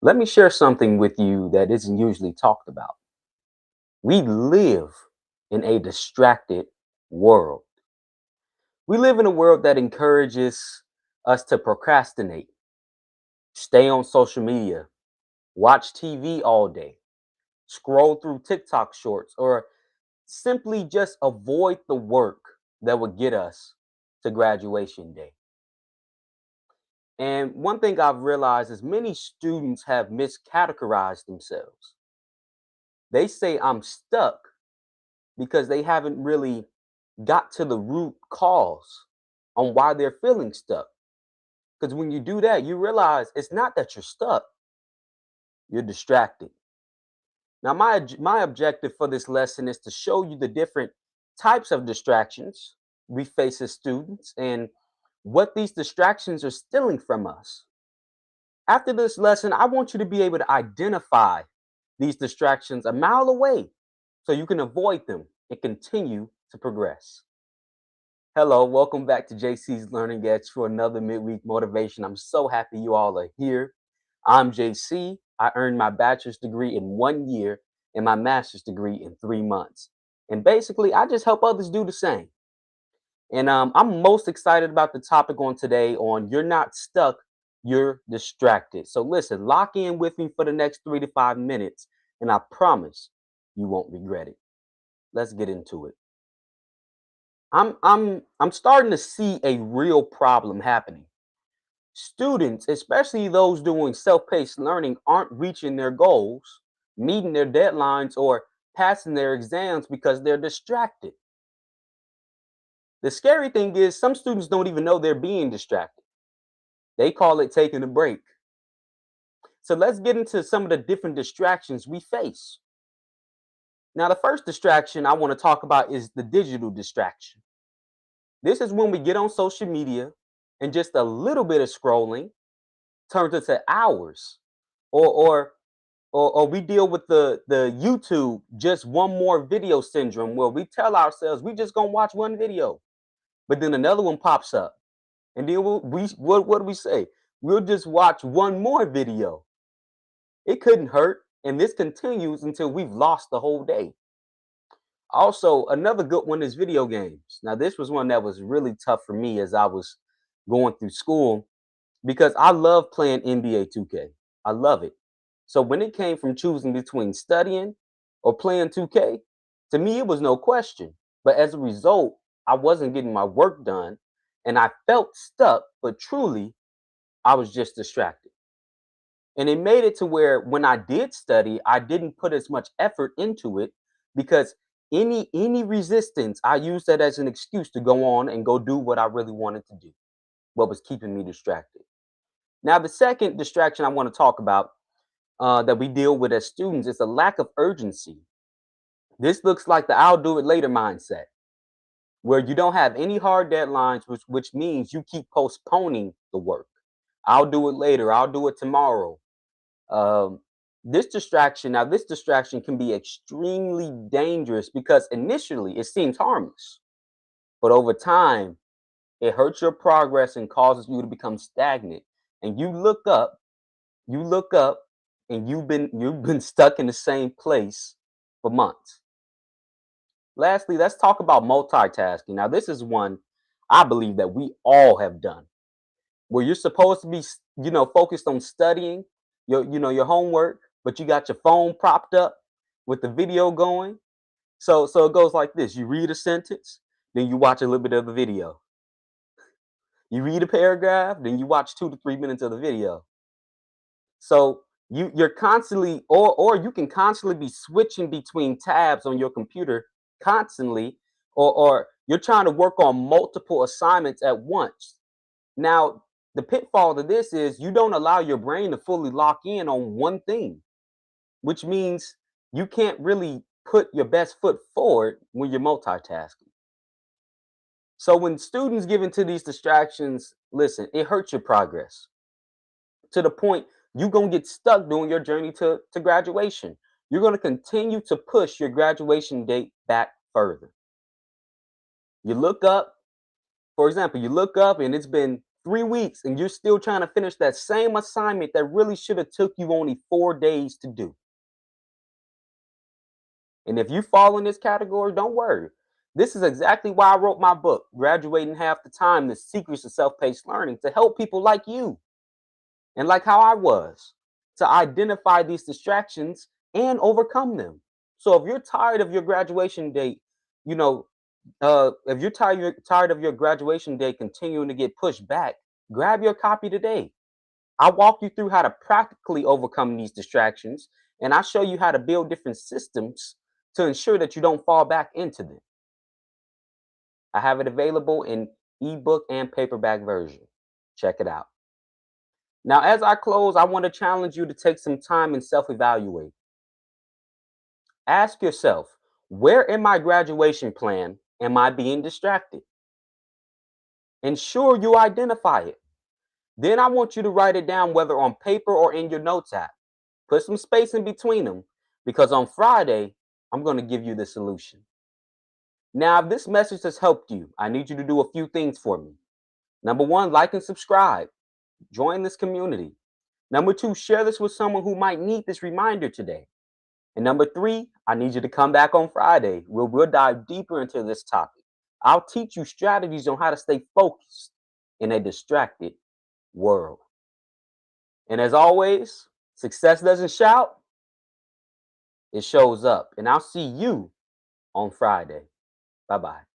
Let me share something with you that isn't usually talked about. We live in a distracted world. We live in a world that encourages us to procrastinate, stay on social media, watch TV all day, scroll through TikTok shorts, or simply just avoid the work that would get us to graduation day. And one thing I've realized is many students have miscategorized themselves. They say I'm stuck because they haven't really got to the root cause on why they're feeling stuck. Because when you do that, you realize it's not that you're stuck, you're distracted. Now, my objective for this lesson is to show you the different types of distractions we face as students and what these distractions are stealing from us. After this lesson, I want you to be able to identify these distractions a mile away so you can avoid them and continue to progress. Hello, welcome back to JC's Learning Edge for another midweek motivation. I'm so happy you all are here. I'm JC. I earned my bachelor's degree in 1 year and my master's degree in 3 months. And basically, I just help others do the same. And I'm most excited about the topic on today on you're not stuck, you're distracted. So listen, lock in with me for the next 3 to 5 minutes, and I promise you won't regret it. Let's get into it. I'm starting to see a real problem happening. Students, especially those doing self-paced learning, aren't reaching their goals, meeting their deadlines, or passing their exams because they're distracted. The scary thing is some students don't even know they're being distracted. They call it taking a break. So let's get into some of the different distractions we face. Now, the first distraction I want to talk about is the digital distraction. This is when we get on social media and just a little bit of scrolling turns into hours. Or or or we deal with the YouTube just one more video syndrome where we tell ourselves we just gonna watch one video, but then another one pops up. And then what do we say? We'll just watch one more video. It couldn't hurt. And this continues until we've lost the whole day. Also, another good one is video games. Now, this was one that was really tough for me as I was going through school because I love playing NBA 2K. I love it. So when it came from choosing between studying or playing 2K, to me, it was no question. But as a result, I wasn't getting my work done and I felt stuck, but truly, I was just distracted. And it made it to where when I did study, I didn't put as much effort into it because any resistance, I used that as an excuse to go on and go do what I really wanted to do, what was keeping me distracted. Now, the second distraction I want to talk about that we deal with as students is a lack of urgency. This looks like the I'll do it later mindset, where you don't have any hard deadlines, which means you keep postponing the work. I'll do it later. I'll do it tomorrow. Um, this distraction can be extremely dangerous because initially it seems harmless, but over time, it hurts your progress and causes you to become stagnant. And you look up, and you've been stuck in the same place for months. Lastly, let's talk about multitasking. Now, this is one I believe that we all have done, where you're supposed to be, focused on studying your homework, but you got your phone propped up with the video going. So it goes like this: you read a sentence, then you watch a little bit of the video. You read a paragraph, then you watch 2 to 3 minutes of the video. So you're constantly, or you can constantly be switching between tabs on your computer constantly, or you're trying to work on multiple assignments at once. Now, the pitfall to this is you don't allow your brain to fully lock in on one thing, which means you can't really put your best foot forward when you're multitasking. So when students give into these distractions, listen, it hurts your progress to the point you're going to get stuck during your journey to graduation. You're going to continue to push your graduation date back further. You look up, for example, you look up and it's been 3 weeks and you're still trying to finish that same assignment that really should have took you only 4 days to do. And if you fall in this category, don't worry. This is exactly why I wrote my book, Graduating Half the Time: The Secrets of Self-Paced Learning, to help people like you and like how I was, to identify these distractions and overcome them. So if you're tired of your graduation date, you know, if you're tired of your graduation day continuing to get pushed back, grab your copy today. I'll walk you through how to practically overcome these distractions, and I'll show you how to build different systems to ensure that you don't fall back into them. I have it available in ebook and paperback version. Check it out. Now, as I close, I want to challenge you to take some time and self evaluate. Ask yourself, where in my graduation plan am I being distracted? Ensure you identify it. Then I want you to write it down, whether on paper or in your notes app. Put some space in between them, because on Friday, I'm going to give you the solution. Now, if this message has helped you, I need you to do a few things for me. Number one, like and subscribe. Join this community. Number two, share this with someone who might need this reminder today. And number three, I need you to come back on Friday. We'll dive deeper into this topic. I'll teach you strategies on how to stay focused in a distracted world. And as always, success doesn't shout, it shows up. And I'll see you on Friday. Bye bye.